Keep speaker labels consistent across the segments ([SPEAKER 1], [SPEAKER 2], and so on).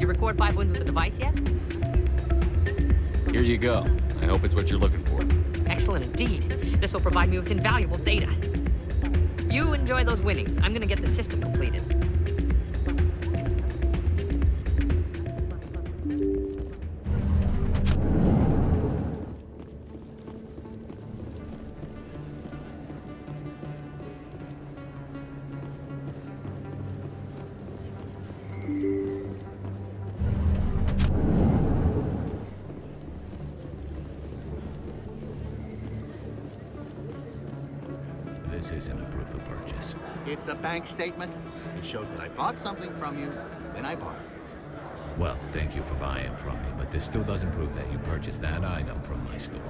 [SPEAKER 1] you record 5 wounds with the device yet?
[SPEAKER 2] Here you go. I hope it's what you're looking for.
[SPEAKER 1] Excellent indeed. This will provide me with invaluable data. You enjoy those winnings. I'm gonna get the system completed.
[SPEAKER 3] This isn't a proof of purchase.
[SPEAKER 4] It's a bank statement. It shows that I bought something from you when I bought it.
[SPEAKER 3] Well, thank you for buying from me, but this still doesn't prove that you purchased that item from my store.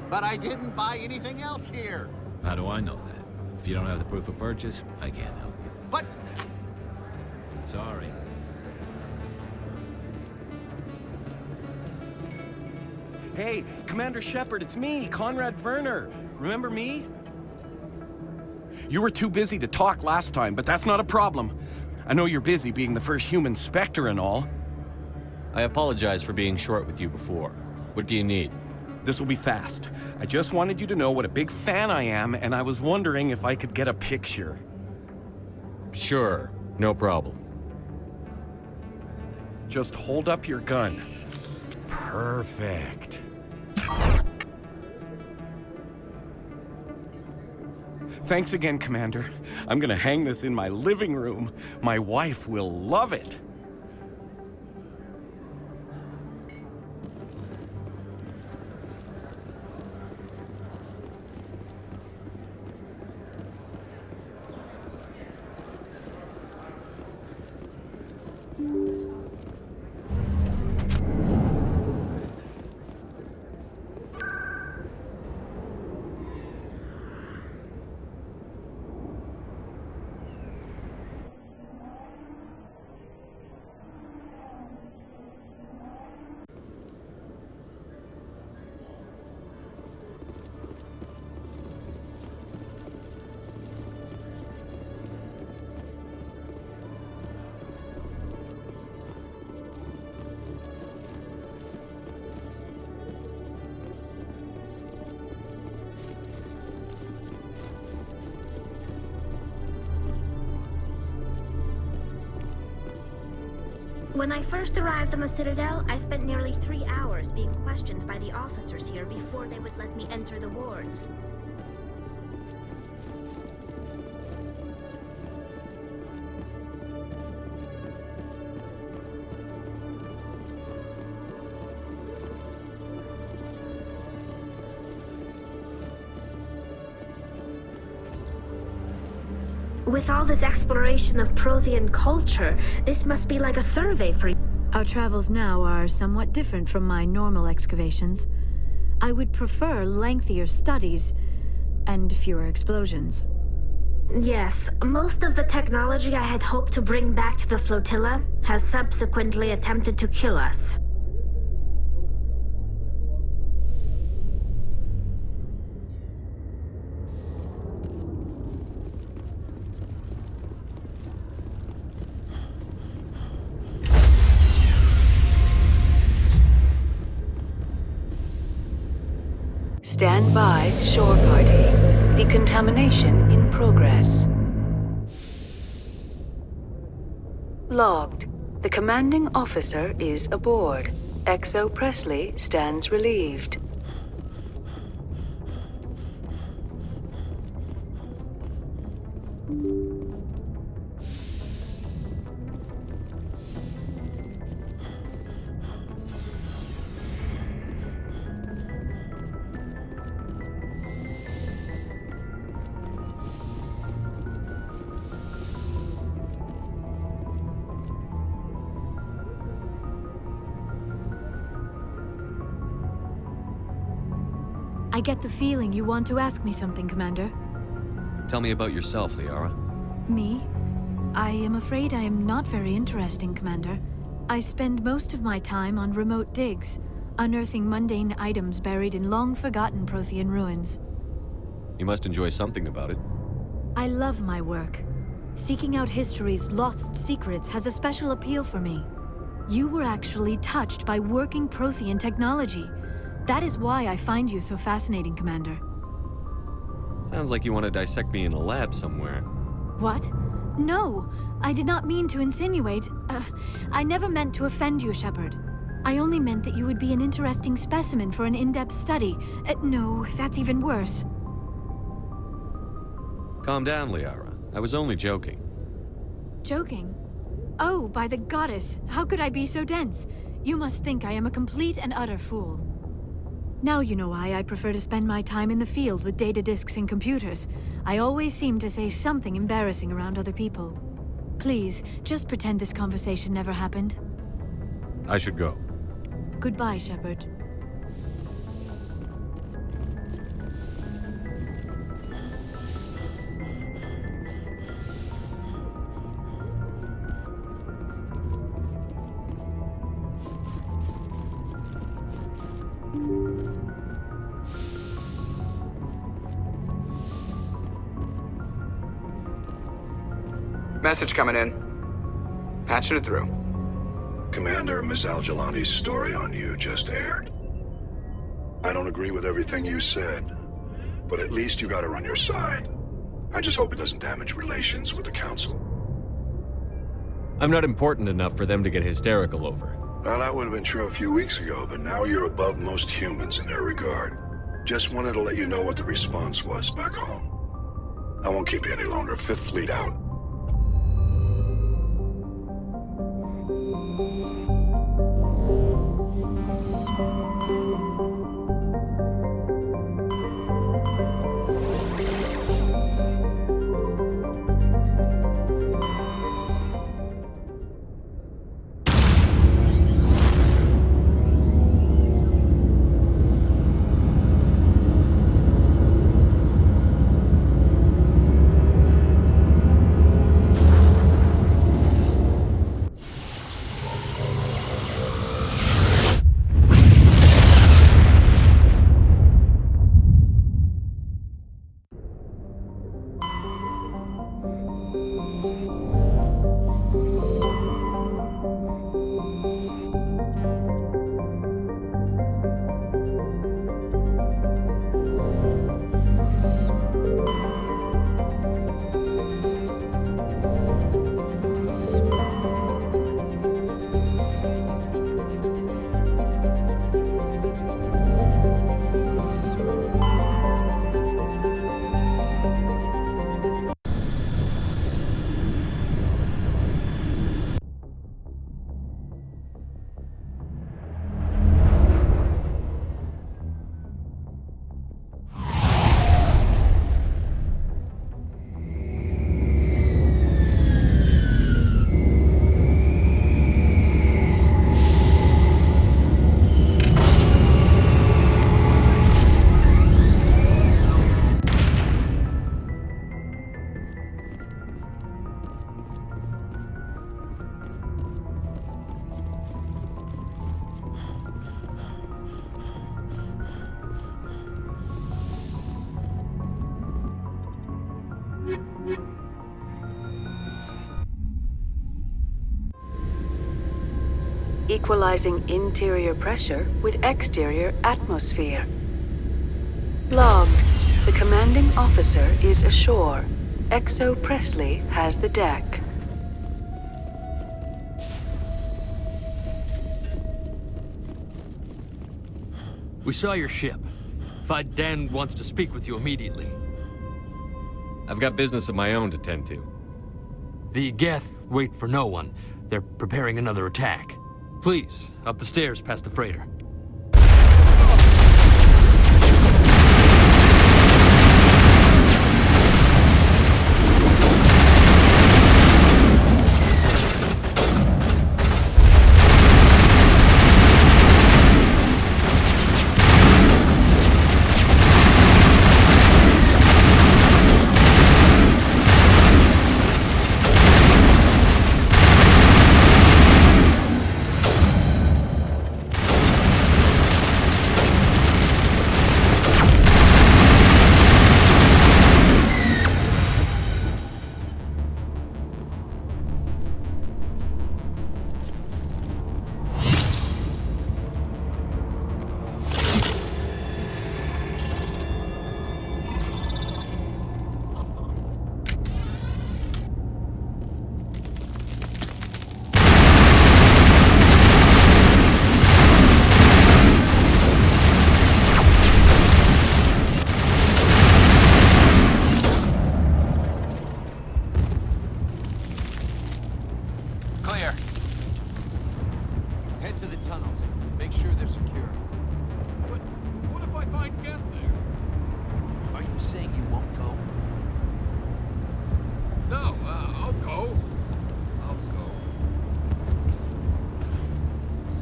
[SPEAKER 4] But I didn't buy anything else here.
[SPEAKER 3] How do I know that? If you don't have the proof of purchase, I can't help you.
[SPEAKER 4] But...
[SPEAKER 3] Sorry.
[SPEAKER 5] Hey, Commander Shepard, it's me, Conrad Verner. Remember me? You were too busy to talk last time, but that's not a problem. I know you're busy being the first human Spectre and all.
[SPEAKER 2] I apologize for being short with you before. What do you need?
[SPEAKER 5] This will be fast. I just wanted you to know what a big fan I am, and I was wondering if I could get a picture.
[SPEAKER 2] Sure, no problem.
[SPEAKER 5] Just hold up your gun. Perfect. Thanks again, Commander. I'm gonna hang this in my living room. My wife will love it.
[SPEAKER 6] When I first arrived on the Citadel, I spent nearly 3 hours being questioned by the officers here before they would let me enter the wards. With all this exploration of Prothean culture, this must be like a survey for you.
[SPEAKER 7] Our travels now are somewhat different from my normal excavations. I would prefer lengthier studies and fewer explosions.
[SPEAKER 6] Yes, most of the technology I had hoped to bring back to the flotilla has subsequently attempted to kill us.
[SPEAKER 8] Stand by, shore party. Decontamination in progress. Logged. The commanding officer is aboard. XO Presley stands relieved.
[SPEAKER 7] I get the feeling you want to ask me something, Commander.
[SPEAKER 2] Tell me about yourself, Liara.
[SPEAKER 7] Me? I am afraid I am not very interesting, Commander. I spend most of my time on remote digs, unearthing mundane items buried in long-forgotten Prothean ruins.
[SPEAKER 2] You must enjoy something about it.
[SPEAKER 7] I love my work. Seeking out history's lost secrets has a special appeal for me. You were actually touched by working Prothean technology. That is why I find you so fascinating, Commander.
[SPEAKER 2] Sounds like you want to dissect me in a lab somewhere.
[SPEAKER 7] What? No, I did not mean to insinuate. I never meant to offend you, Shepard. I only meant that you would be an interesting specimen for an in-depth study. No, that's even worse.
[SPEAKER 2] Calm down, Liara. I was only joking.
[SPEAKER 7] Joking? Oh, by the goddess, how could I be so dense? You must think I am a complete and utter fool. Now you know why I prefer to spend my time in the field with data disks and computers. I always seem to say something embarrassing around other people. Please, just pretend this conversation never happened.
[SPEAKER 2] I should go.
[SPEAKER 7] Goodbye, Shepard.
[SPEAKER 9] Message coming in. Patching it through.
[SPEAKER 10] Commander, Ms. Al-Jalani's story on you just aired. I don't agree with everything you said, but at least you got her on your side. I just hope it doesn't damage relations with the Council.
[SPEAKER 2] I'm not important enough for them to get hysterical over.
[SPEAKER 10] Well, that would have been true a few weeks ago, but now you're above most humans in their regard. Just wanted to let you know what the response was back home. I won't keep you any longer. Fifth Fleet out.
[SPEAKER 8] Equalizing interior pressure with exterior atmosphere. Logged. The commanding officer is ashore. XO Presley has the deck.
[SPEAKER 11] We saw your ship. Fai Dan wants to speak with you immediately.
[SPEAKER 2] I've got business of my own to tend to.
[SPEAKER 11] The Geth wait for no one. They're preparing another attack. Please, up the stairs past the freighter.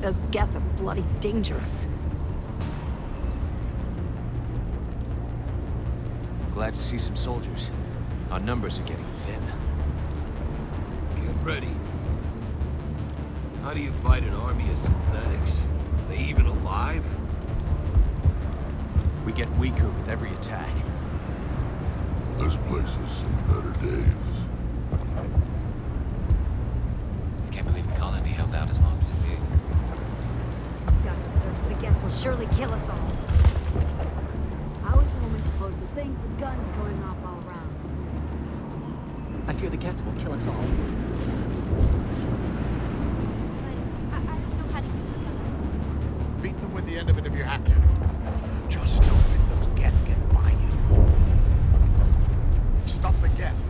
[SPEAKER 12] Those Geth are bloody dangerous.
[SPEAKER 13] Glad to see some soldiers. Our numbers are getting thin.
[SPEAKER 3] Get ready. How do you fight an army of synthetics? Are they even alive?
[SPEAKER 13] We get weaker with every attack.
[SPEAKER 10] This place has seen better days.
[SPEAKER 14] I can't believe the colony held out as long as it did.
[SPEAKER 15] Dr. Thirst, the Geth will surely kill us all. How is a woman supposed to think with guns going off all around?
[SPEAKER 16] I fear the Geth will kill us all.
[SPEAKER 15] But I don't know how to use a gun.
[SPEAKER 4] Beat them with the end of it if you have to.
[SPEAKER 3] Just don't let those Geth get by you.
[SPEAKER 4] Stop the Geth.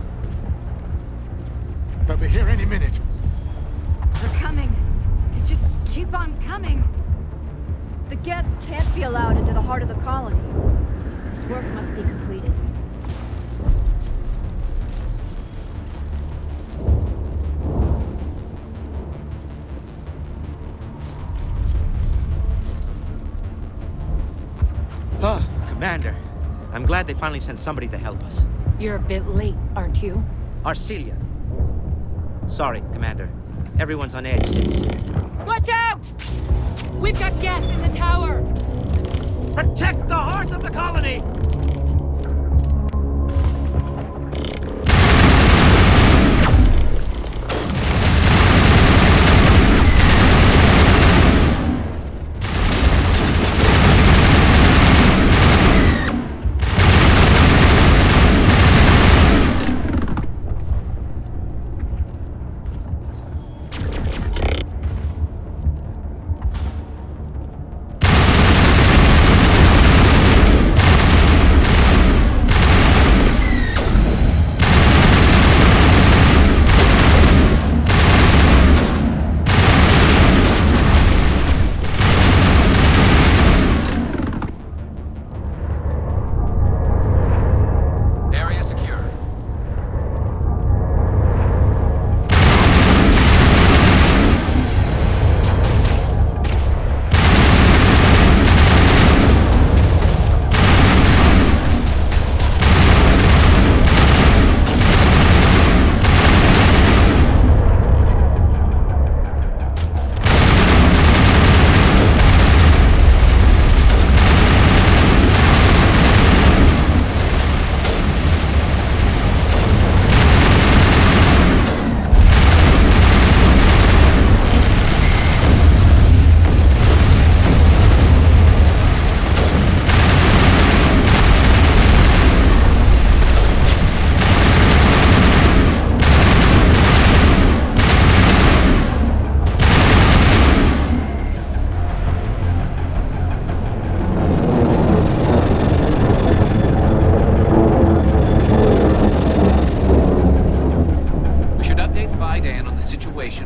[SPEAKER 4] They'll be here any minute.
[SPEAKER 15] They're coming. They just keep on coming. The Geth can't be allowed into the heart of the colony. This work must be completed.
[SPEAKER 16] Oh, Commander. I'm glad they finally sent somebody to help us.
[SPEAKER 12] You're a bit late, aren't you?
[SPEAKER 16] Arcelia. Sorry, Commander. Everyone's on edge since...
[SPEAKER 1] Watch out! We've got Geth in the tower!
[SPEAKER 16] Protect the heart of the colony!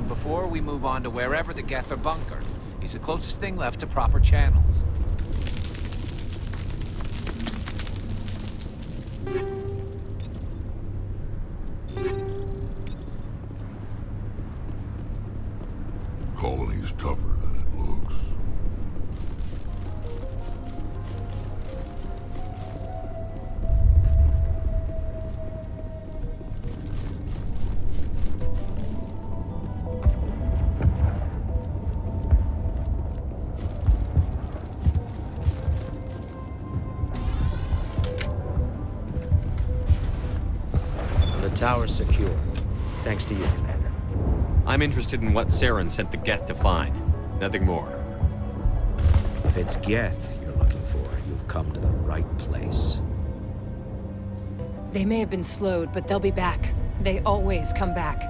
[SPEAKER 13] Before we move on to wherever the Geth are bunkered. He's the closest thing left to proper channels.
[SPEAKER 10] Colony's tougher than it looks.
[SPEAKER 16] The tower's secure. Thanks to you, Commander.
[SPEAKER 2] I'm interested in what Saren sent the Geth to find. Nothing more.
[SPEAKER 16] If it's Geth you're looking for, you've come to the right place.
[SPEAKER 12] They may have been slowed, but they'll be back. They always come back.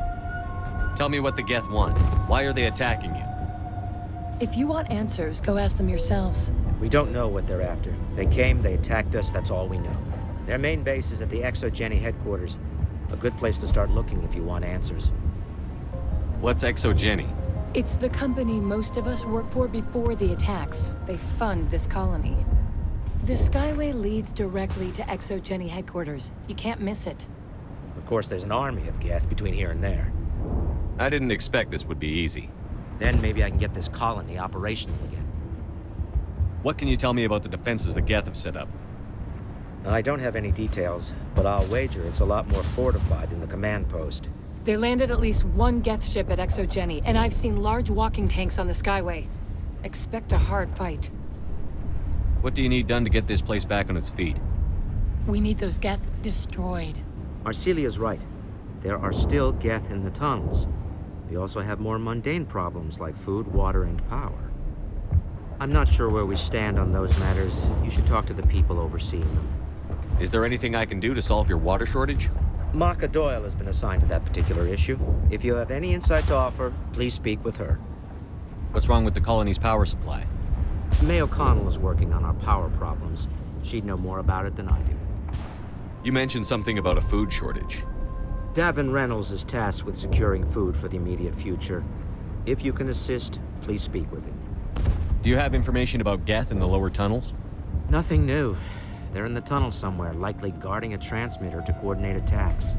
[SPEAKER 2] Tell me what the Geth want. Why are they attacking you?
[SPEAKER 12] If you want answers, go ask them yourselves.
[SPEAKER 16] We don't know what they're after. They came, they attacked us, that's all we know. Their main base is at the Exogeny headquarters. A good place to start looking if you want answers.
[SPEAKER 2] What's Exogeny?
[SPEAKER 12] It's the company most of us work for before the attacks. They fund this colony. The Skyway leads directly to Exogeny headquarters. You can't miss it.
[SPEAKER 16] Of course, there's an army of Geth between here and there.
[SPEAKER 2] I didn't expect this would be easy.
[SPEAKER 16] Then maybe I can get this colony operational again.
[SPEAKER 2] What can you tell me about the defenses the Geth have set up?
[SPEAKER 16] I don't have any details, but I'll wager it's a lot more fortified than the command post.
[SPEAKER 12] They landed at least one Geth ship at Exogeny, and I've seen large walking tanks on the Skyway. Expect a hard fight.
[SPEAKER 2] What do you need done to get this place back on its feet?
[SPEAKER 12] We need those Geth destroyed.
[SPEAKER 16] Arcelia's right. There are still Geth in the tunnels. We also have more mundane problems like food, water, and power. I'm not sure where we stand on those matters. You should talk to the people overseeing them.
[SPEAKER 2] Is there anything I can do to solve your water shortage?
[SPEAKER 16] Maka Doyle has been assigned to that particular issue. If you have any insight to offer, please speak with her.
[SPEAKER 2] What's wrong with the colony's power supply?
[SPEAKER 16] May O'Connell is working on our power problems. She'd know more about it than I do.
[SPEAKER 2] You mentioned something about a food shortage.
[SPEAKER 16] Davin Reynolds is tasked with securing food for the immediate future. If you can assist, please speak with him.
[SPEAKER 2] Do you have information about Geth in the lower tunnels?
[SPEAKER 16] Nothing new. They're in the tunnel somewhere, likely guarding a transmitter to coordinate attacks.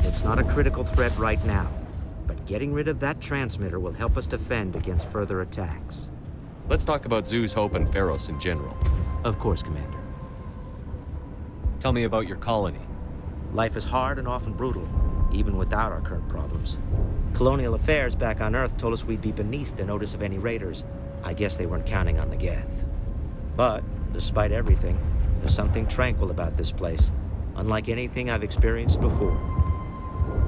[SPEAKER 16] It's not a critical threat right now, but getting rid of that transmitter will help us defend against further attacks.
[SPEAKER 2] Let's talk about Zeus, Hope, and Feros in general.
[SPEAKER 16] Of course, Commander.
[SPEAKER 2] Tell me about your colony.
[SPEAKER 16] Life is hard and often brutal, even without our current problems. Colonial affairs back on Earth told us we'd be beneath the notice of any raiders. I guess they weren't counting on the Geth. But, despite everything, there's something tranquil about this place, unlike anything I've experienced before.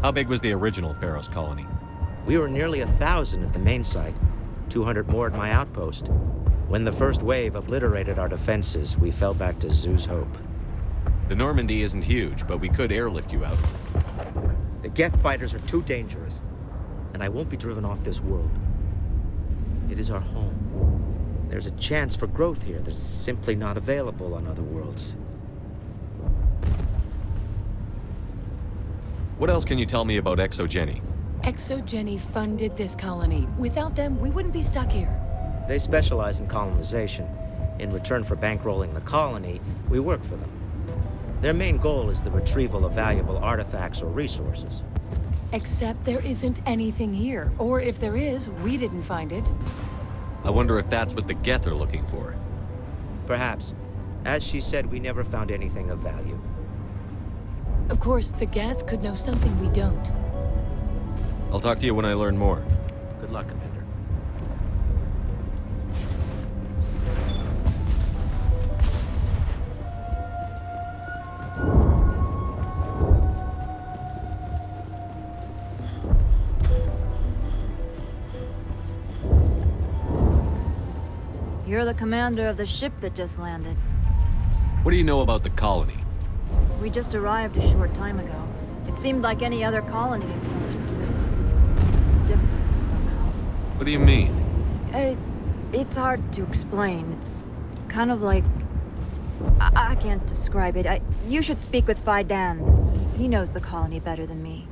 [SPEAKER 2] How big was the original Feros colony?
[SPEAKER 16] We were nearly 1,000 at the main site, 200 more at my outpost. When the first wave obliterated our defenses, we fell back to Zeus Hope.
[SPEAKER 2] The Normandy isn't huge, but we could airlift you out.
[SPEAKER 16] The Geth fighters are too dangerous, and I won't be driven off this world. It is our home. There's a chance for growth here that's simply not available on other worlds.
[SPEAKER 2] What else can you tell me about Exogeny?
[SPEAKER 12] Exogeny funded this colony. Without them, we wouldn't be stuck here.
[SPEAKER 16] They specialize in colonization. In return for bankrolling the colony, we work for them. Their main goal is the retrieval of valuable artifacts or resources.
[SPEAKER 12] Except there isn't anything here. Or if there is, we didn't find it.
[SPEAKER 2] I wonder if that's what the Geth are looking for.
[SPEAKER 16] Perhaps. As she said, we never found anything of value.
[SPEAKER 12] Of course, the Geth could know something we don't.
[SPEAKER 2] I'll talk to you when I learn more.
[SPEAKER 16] Good luck, Commander.
[SPEAKER 15] You're the commander of the ship that just landed.
[SPEAKER 2] What do you know about the colony?
[SPEAKER 15] We just arrived a short time ago. It seemed like any other colony at first, but it's different somehow.
[SPEAKER 2] What do you mean?
[SPEAKER 15] It's hard to explain. It's kind of like... I can't describe it. You should speak with Fai Dan. He knows the colony better than me.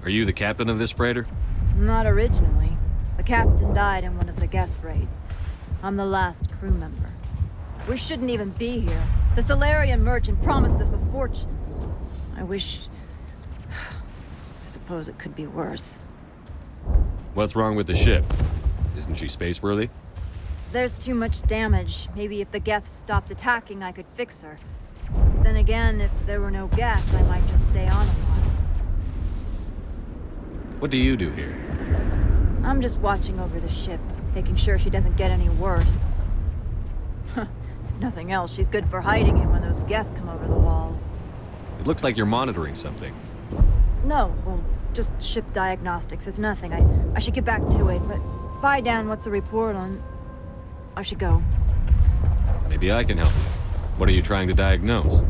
[SPEAKER 2] Are you the captain of this freighter?
[SPEAKER 15] Not originally. The captain died in one of the Geth raids. I'm the last crew member. We shouldn't even be here. The Solarian merchant promised us a fortune. I wish... I suppose it could be worse.
[SPEAKER 2] What's wrong with the ship? Isn't she spaceworthy?
[SPEAKER 15] There's too much damage. Maybe if the Geth stopped attacking, I could fix her. Then again, if there were no Geth, I might just stay on a while.
[SPEAKER 2] What do you do here?
[SPEAKER 15] I'm just watching over the ship, making sure she doesn't get any worse. If nothing else, she's good for hiding him when those Geth come over the walls.
[SPEAKER 2] It looks like you're monitoring something.
[SPEAKER 15] No, well, just ship diagnostics. It's nothing. I should get back to it, but Fai Dan, what's the report on... I should go.
[SPEAKER 2] Maybe I can help you. What are you trying to diagnose?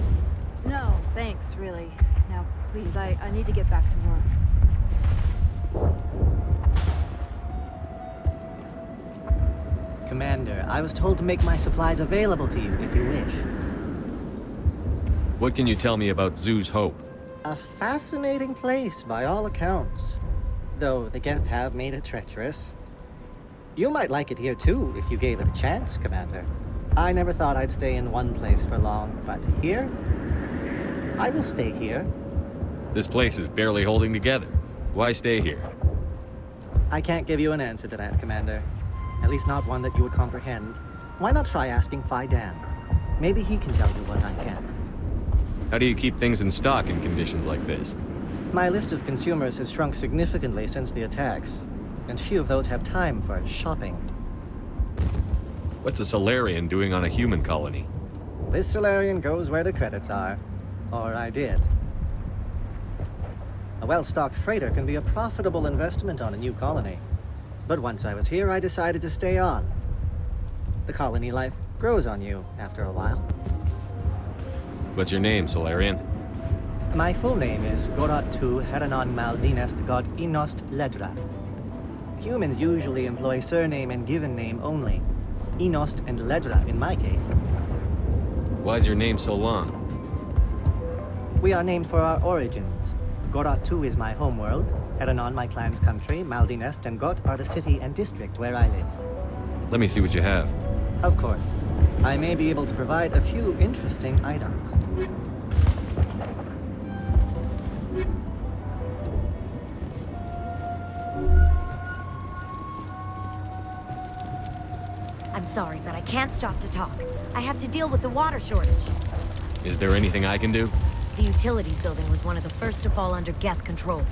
[SPEAKER 15] No, thanks, really. Now, please, I need to get back to work.
[SPEAKER 17] Commander, I was told to make my supplies available to you if you wish.
[SPEAKER 2] What can you tell me about Zeus Hope?
[SPEAKER 17] A fascinating place by all accounts. Though the Geth have made it treacherous. You might like it here too, if you gave it a chance, Commander. I never thought I'd stay in one place for long, but here? I will stay here.
[SPEAKER 2] This place is barely holding together. Why stay here?
[SPEAKER 17] I can't give you an answer to that, Commander. At least not one that you would comprehend. Why not try asking Fai Dan? Maybe he can tell you what I can't.
[SPEAKER 2] How do you keep things in stock in conditions like this?
[SPEAKER 17] My list of consumers has shrunk significantly since the attacks, and few of those have time for shopping.
[SPEAKER 2] What's a Solarian doing on a human colony?
[SPEAKER 17] This Solarian goes where the credits are. Or I did. A well-stocked freighter can be a profitable investment on a new colony. But once I was here, I decided to stay on. The colony life grows on you after a while.
[SPEAKER 2] What's your name, Solarian?
[SPEAKER 17] My full name is Gorat tu Heranon Maldinest God Inost Ledra. Humans usually employ surname and given name only. Inost and Ledra in my case.
[SPEAKER 2] Why's your name so long?
[SPEAKER 17] We are named for our origins. Gorat tu is my homeworld, Heranon my clan's country, Maldinest and Got are the city and district where I live.
[SPEAKER 2] Let me see what you have.
[SPEAKER 17] Of course. I may be able to provide a few interesting items.
[SPEAKER 18] I'm sorry, but I can't stop to talk. I have to deal with the water shortage.
[SPEAKER 2] Is there anything I can do?
[SPEAKER 18] The utilities building was one of the first to fall under Geth control.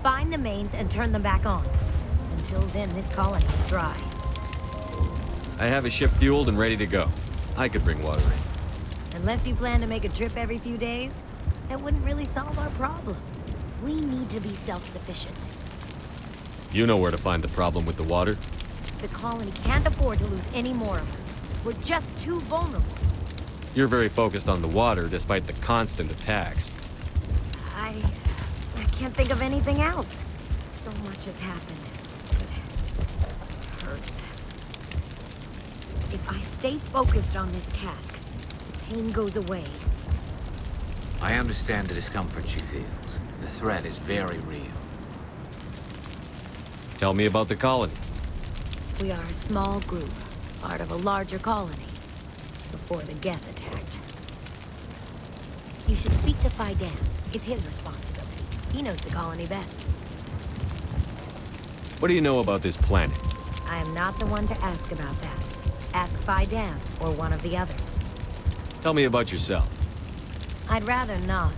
[SPEAKER 18] Find the mains and turn them back on. Until then, this colony is dry.
[SPEAKER 2] I have a ship fueled and ready to go. I could bring water in.
[SPEAKER 18] Unless you plan to make a trip every few days, that wouldn't really solve our problem. We need to be self-sufficient.
[SPEAKER 2] You know where to find the problem with the water?
[SPEAKER 18] The colony can't afford to lose any more of us. We're just too vulnerable.
[SPEAKER 2] You're very focused on the water despite the constant attacks.
[SPEAKER 18] I can't think of anything else. So much has happened. It hurts. If I stay focused on this task, the pain goes away.
[SPEAKER 13] I understand the discomfort she feels. The threat is very real.
[SPEAKER 2] Tell me about the colony.
[SPEAKER 18] We are a small group, part of a larger colony, before the Geth attacked. You should speak to Fai Dan. It's his responsibility. He knows the colony best.
[SPEAKER 2] What do you know about this planet?
[SPEAKER 18] I am not the one to ask about that. Ask Fai Dan, or one of the others.
[SPEAKER 2] Tell me about yourself.
[SPEAKER 18] I'd rather not.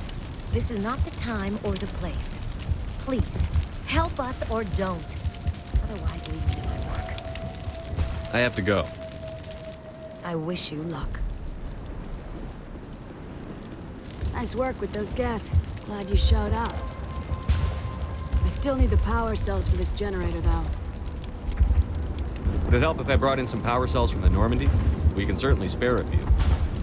[SPEAKER 18] This is not the time or the place. Please, help us or don't. Otherwise, leave me to my work.
[SPEAKER 2] I have to go.
[SPEAKER 18] I wish you luck.
[SPEAKER 19] Nice work with those Geth. Glad you showed up. I still need the power cells for this generator, though.
[SPEAKER 2] Would it help if I brought in some power cells from the Normandy? We can certainly spare a few.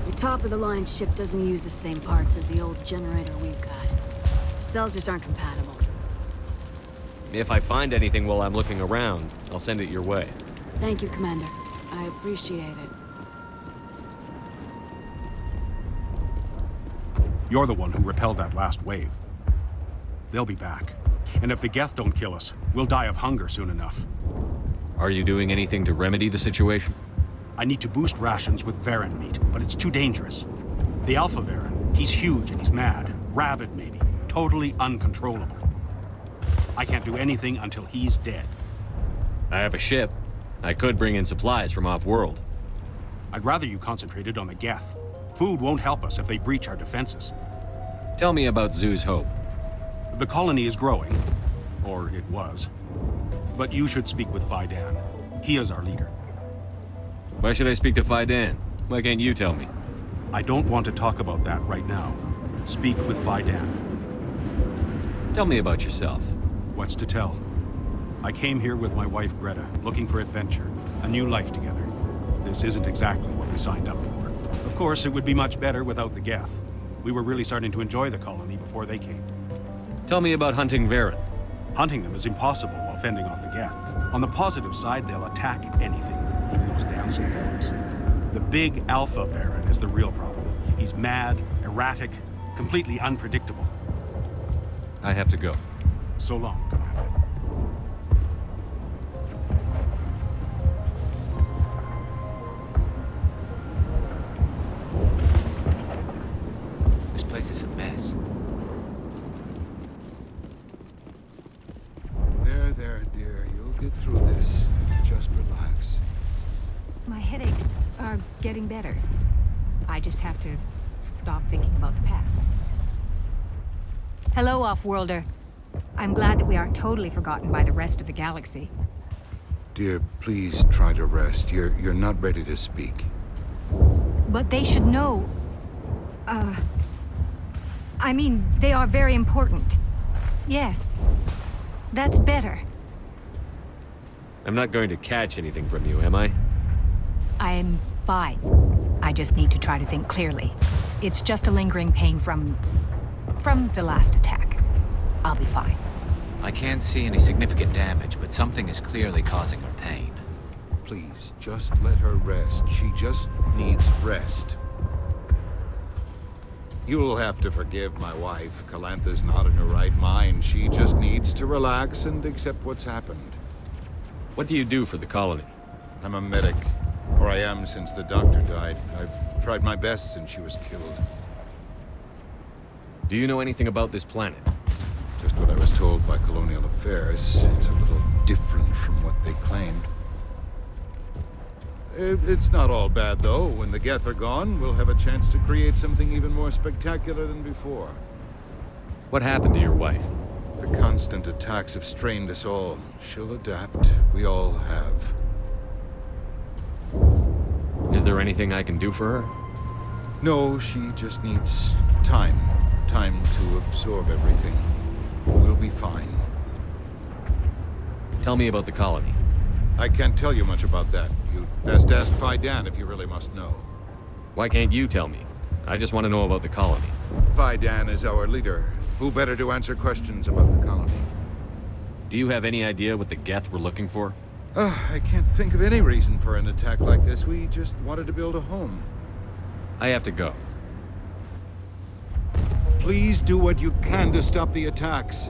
[SPEAKER 19] The top-of-the-line ship doesn't use the same parts as the old generator we've got. The cells just aren't compatible.
[SPEAKER 2] If I find anything while I'm looking around, I'll send it your way.
[SPEAKER 19] Thank you, Commander. I appreciate it.
[SPEAKER 20] You're the one who repelled that last wave. They'll be back. And if the Geth don't kill us, we'll die of hunger soon enough.
[SPEAKER 2] Are you doing anything to remedy the situation?
[SPEAKER 20] I need to boost rations with Varen meat, but it's too dangerous. The Alpha Varen, he's huge and he's mad. Rabid, maybe. Totally uncontrollable. I can't do anything until he's dead.
[SPEAKER 2] I have a ship. I could bring in supplies from off-world.
[SPEAKER 20] I'd rather you concentrated on the Geth. Food won't help us if they breach our defenses.
[SPEAKER 2] Tell me about Zoo's Hope.
[SPEAKER 20] The colony is growing. Or it was. But you should speak with Fai Dan. He is our leader.
[SPEAKER 2] Why should I speak to Fai Dan? Why can't you tell me?
[SPEAKER 20] I don't want to talk about that right now. Speak with Fai Dan.
[SPEAKER 2] Tell me about yourself.
[SPEAKER 20] What's to tell? I came here with my wife Greta, looking for adventure, a new life together. This isn't exactly what we signed up for. Of course, it would be much better without the Geth. We were really starting to enjoy the colony before they came.
[SPEAKER 2] Tell me about hunting Varen.
[SPEAKER 20] Hunting them is impossible while fending off the Geth. On the positive side, they'll attack anything, even those damn synthetics. The big Alpha Varen is the real problem. He's mad, erratic, completely unpredictable.
[SPEAKER 2] I have to go.
[SPEAKER 20] So long, Commander.
[SPEAKER 13] This place is a mess.
[SPEAKER 4] There,
[SPEAKER 10] get through this. Just relax.
[SPEAKER 21] My headaches are getting better. I just have to stop thinking about the past. Hello, Off-Worlder. I'm glad that we aren't totally forgotten by the rest of the galaxy.
[SPEAKER 10] Dear, please try to rest. You're not ready to speak.
[SPEAKER 21] But they should know... I mean, they are very important. Yes. That's better.
[SPEAKER 2] I'm not going to catch anything from you, am I?
[SPEAKER 21] I'm fine. I just need to try to think clearly. It's just a lingering pain from the last attack. I'll be fine.
[SPEAKER 13] I can't see any significant damage, but something is clearly causing her pain.
[SPEAKER 10] Please, just let her rest. She just needs rest. You'll have to forgive my wife. Calantha's not in her right mind. She just needs to relax and accept what's happened.
[SPEAKER 2] What do you do for the colony?
[SPEAKER 10] I'm a medic. Or I am since the doctor died. I've tried my best since she was killed.
[SPEAKER 2] Do you know anything about this planet?
[SPEAKER 10] Just what I was told by Colonial Affairs. It's a little different from what they claimed. It's not all bad, though. When the Geth are gone, we'll have a chance to create something even more spectacular than before.
[SPEAKER 2] What happened to your wife?
[SPEAKER 10] The constant attacks have strained us all. She'll adapt. We all have.
[SPEAKER 2] Is there anything I can do for her?
[SPEAKER 10] No, she just needs time. Time to absorb everything. We'll be fine.
[SPEAKER 2] Tell me about the colony.
[SPEAKER 10] I can't tell you much about that. You'd best ask Fai Dan if you really must know.
[SPEAKER 2] Why can't you tell me? I just want to know about the colony.
[SPEAKER 10] Fai Dan is our leader. Who better to answer questions about the colony?
[SPEAKER 2] Do you have any idea what the Geth were looking for?
[SPEAKER 10] I can't think of any reason for an attack like this. We just wanted to build a home.
[SPEAKER 2] I have to go.
[SPEAKER 10] Please do what you can to stop the attacks.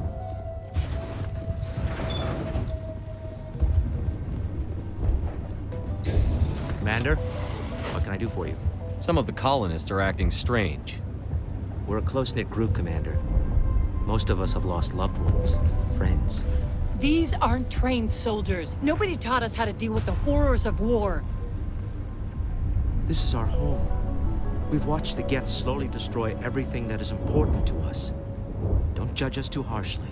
[SPEAKER 16] Commander, what can I do for you?
[SPEAKER 2] Some of the colonists are acting strange.
[SPEAKER 16] We're a close-knit group, Commander. Most of us have lost loved ones, friends.
[SPEAKER 12] These aren't trained soldiers. Nobody taught us how to deal with the horrors of war.
[SPEAKER 16] This is our home. We've watched the Geth slowly destroy everything that is important to us. Don't judge us too harshly.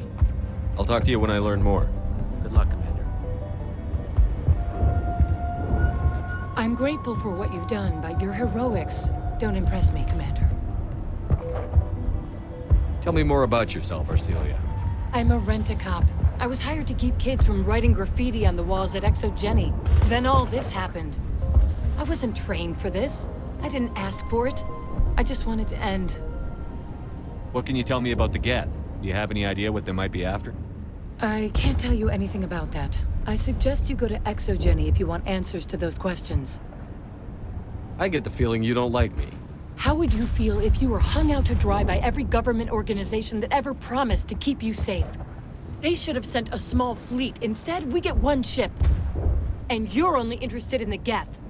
[SPEAKER 2] I'll talk to you when I learn more.
[SPEAKER 16] Good luck, Commander.
[SPEAKER 12] I'm grateful for what you've done, but your heroics don't impress me, Commander.
[SPEAKER 2] Tell me more about yourself, Arcelia.
[SPEAKER 12] I'm a rent-a-cop. I was hired to keep kids from writing graffiti on the walls at Exogeny. Then all this happened. I wasn't trained for this. I didn't ask for it. I just wanted to end.
[SPEAKER 2] What can you tell me about the Geth? Do you have any idea what they might be after?
[SPEAKER 12] I can't tell you anything about that. I suggest you go to Exogeny if you want answers to those questions.
[SPEAKER 2] I get the feeling you don't like me.
[SPEAKER 12] How would you feel if you were hung out to dry by every government organization that ever promised to keep you safe? They should have sent a small fleet. Instead, we get one ship. And you're only interested in the Geth.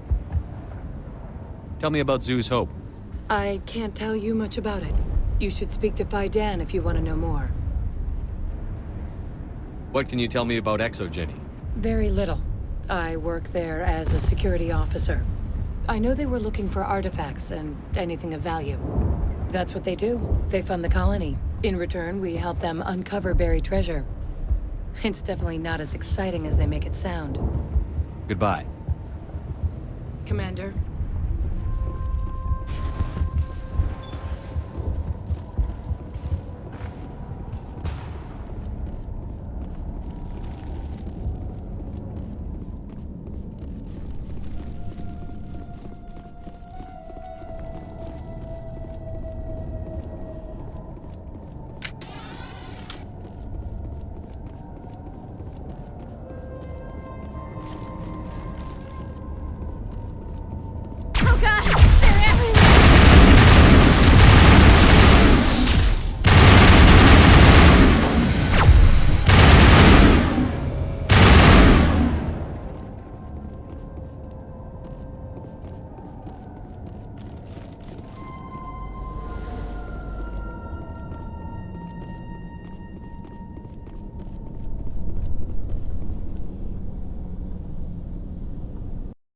[SPEAKER 2] Tell me about Zoo's Hope.
[SPEAKER 12] I can't tell you much about it. You should speak to Fai Dan if you want to know more.
[SPEAKER 2] What can you tell me about Exogeny?
[SPEAKER 12] Very little. I work there as a security officer. I know they were looking for artifacts and anything of value. That's what they do. They fund the colony. In return, we help them uncover buried treasure. It's definitely not as exciting as they make it sound.
[SPEAKER 2] Goodbye.
[SPEAKER 12] Commander,